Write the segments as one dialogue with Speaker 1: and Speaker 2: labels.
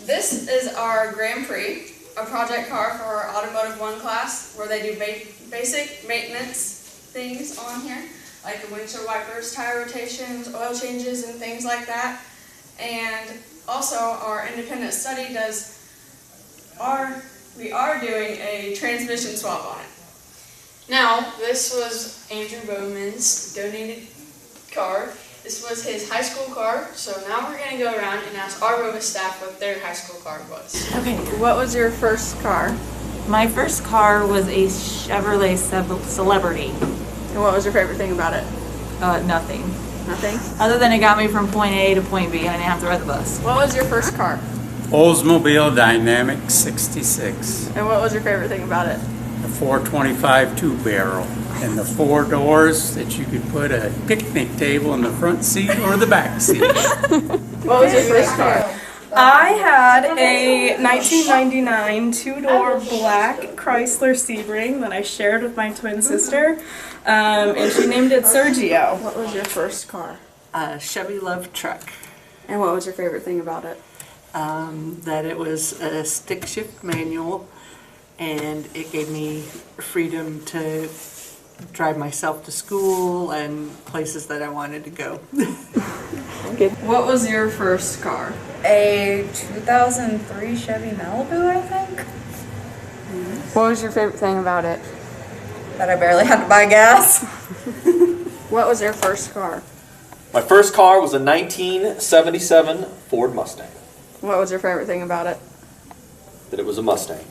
Speaker 1: This is our Grand Prix, a project car for our Automotive 1 class where they do basic maintenance things on here, like the windshield wipers, tire rotations, oil changes, and things like that. And also our independent study we are doing a transmission swap on it. Now, this was Andrew Bowman's donated car. This was his high school car, so now we're going to go around and ask our ROWVA staff what their high school car was.
Speaker 2: Okay.
Speaker 1: What was your first car?
Speaker 2: My first car was a Chevrolet Celebrity.
Speaker 1: And what was your favorite thing about it?
Speaker 2: Nothing.
Speaker 1: Nothing?
Speaker 2: Other than it got me from point A to point B and I didn't have to ride the bus.
Speaker 1: What was your first car?
Speaker 3: Oldsmobile Dynamic 66.
Speaker 1: And what was your favorite thing about it?
Speaker 3: The 425 two-barrel. And the 4 doors that you could put a picnic table in the front seat or the back seat.
Speaker 1: What was your first car?
Speaker 4: I had a 1999 two-door black Chrysler Sebring that I shared with my twin sister, and she named it Sergio.
Speaker 1: What was your first car?
Speaker 5: A Chevy Love truck.
Speaker 1: And what was your favorite thing about it?
Speaker 5: That it was a stick shift manual, and it gave me freedom to drive myself to school and places that I wanted to go.
Speaker 1: What was your first car?
Speaker 4: A 2003 Chevy Malibu, I think,
Speaker 1: What was your favorite thing about it?
Speaker 4: that I barely had to buy gas.
Speaker 1: What was your first car?
Speaker 6: My first car was a 1977 Ford Mustang.
Speaker 1: What was your favorite thing about it?
Speaker 6: That it was a Mustang.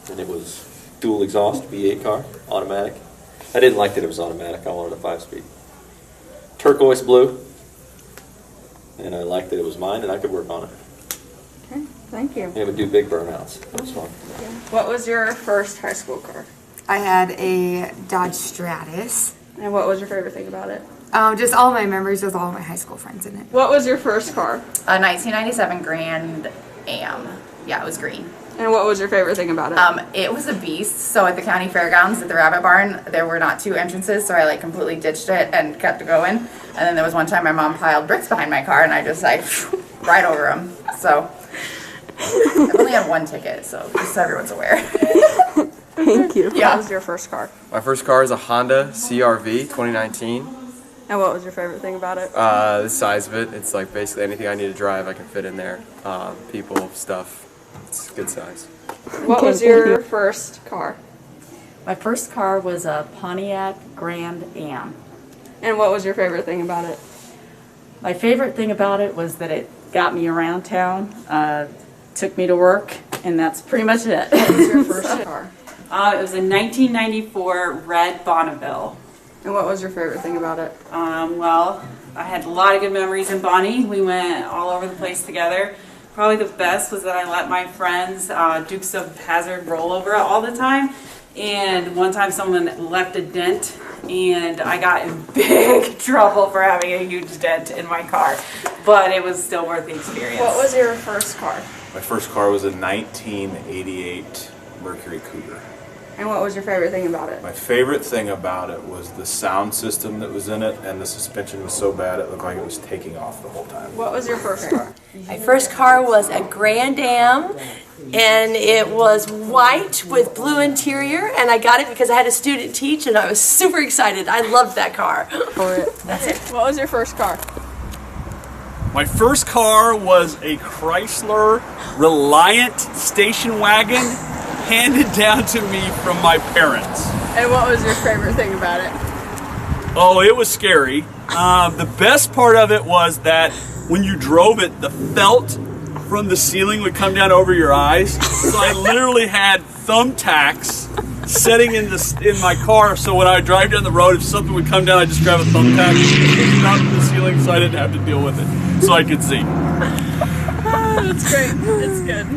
Speaker 6: And it was dual exhaust V8 car, automatic. I didn't like that it was automatic. I wanted a 5-speed. Turquoise blue. And I liked that it was mine and I could work on it.
Speaker 1: Okay, thank you.
Speaker 6: And it would do big burnouts. It was fun.
Speaker 1: What was your first high school car?
Speaker 7: I had a Dodge Stratus.
Speaker 1: And what was your favorite thing about it?
Speaker 7: Just all my memories with all my high school friends in it.
Speaker 1: What was your first car?
Speaker 8: A 1997 Grand Am. Yeah, it was green.
Speaker 1: And what was your favorite thing about it?
Speaker 8: It was a beast. So at the county fairgrounds at the rabbit barn, there were not 2 entrances, so I like completely ditched it and kept going. And then there was one time my mom piled bricks behind my car and I just like right over them. So I've only had 1 ticket, so just so everyone's aware.
Speaker 1: Thank you.
Speaker 8: Yeah.
Speaker 1: What was your first car?
Speaker 9: My first car is a Honda CR-V 2019.
Speaker 1: And what was your favorite thing about it?
Speaker 9: The size of it, it's like basically anything I need to drive I can fit in there. People, stuff, it's a good size.
Speaker 1: What was your first car?
Speaker 2: My first car was a Pontiac Grand Am.
Speaker 1: And what was your favorite thing about it?
Speaker 2: My favorite thing about it was that it got me around town, took me to work, and that's pretty much it.
Speaker 1: What was your first car?
Speaker 2: It was a 1994 red Bonneville.
Speaker 1: And what was your favorite thing about it?
Speaker 2: Well, I had a lot of good memories in Bonnie. We went all over the place together. Probably the best was that I let my friends Dukes of Hazzard roll over all the time. And one time someone left a dent and I got in big trouble for having a huge dent in my car. But it was still worth the experience.
Speaker 1: What was your first car?
Speaker 10: My first car was a 1988 Mercury Cougar.
Speaker 1: And what was your favorite thing about it?
Speaker 10: My favorite thing about it was the sound system that was in it, and the suspension was so bad it looked like it was taking off the whole time.
Speaker 1: What was your first car?
Speaker 11: My first car was a Grand Am, and it was white with blue interior, and I got it because I had a student teach, and I was super excited. I loved that car. That's it.
Speaker 1: What was your first car?
Speaker 12: My first car was a Chrysler Reliant station wagon handed down to me from my parents.
Speaker 1: And what was your favorite thing about it?
Speaker 12: Oh, it was scary. The best part of it was that when you drove it, the felt from the ceiling would come down over your eyes. So I literally had thumbtacks setting in my car, so when I drive down the road, if something would come down, I'd just grab a thumbtack, stick it out to the ceiling so I didn't have to deal with it, so I could see.
Speaker 1: That's great. It's good.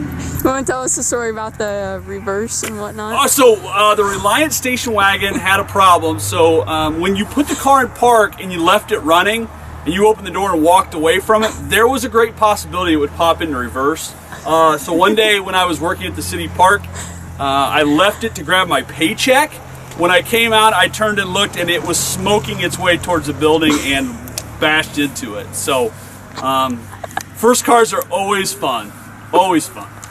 Speaker 1: You want to tell us the story about the reverse and whatnot?
Speaker 12: So the Reliant station wagon had a problem. So when you put the car in park and you left it running and you opened the door and walked away from it, there was a great possibility it would pop into reverse. So one day when I was working at the city park, I left it to grab my paycheck. When I came out, I turned and looked, and it was smoking its way towards the building and bashed into it. So first cars are always fun. Always fun.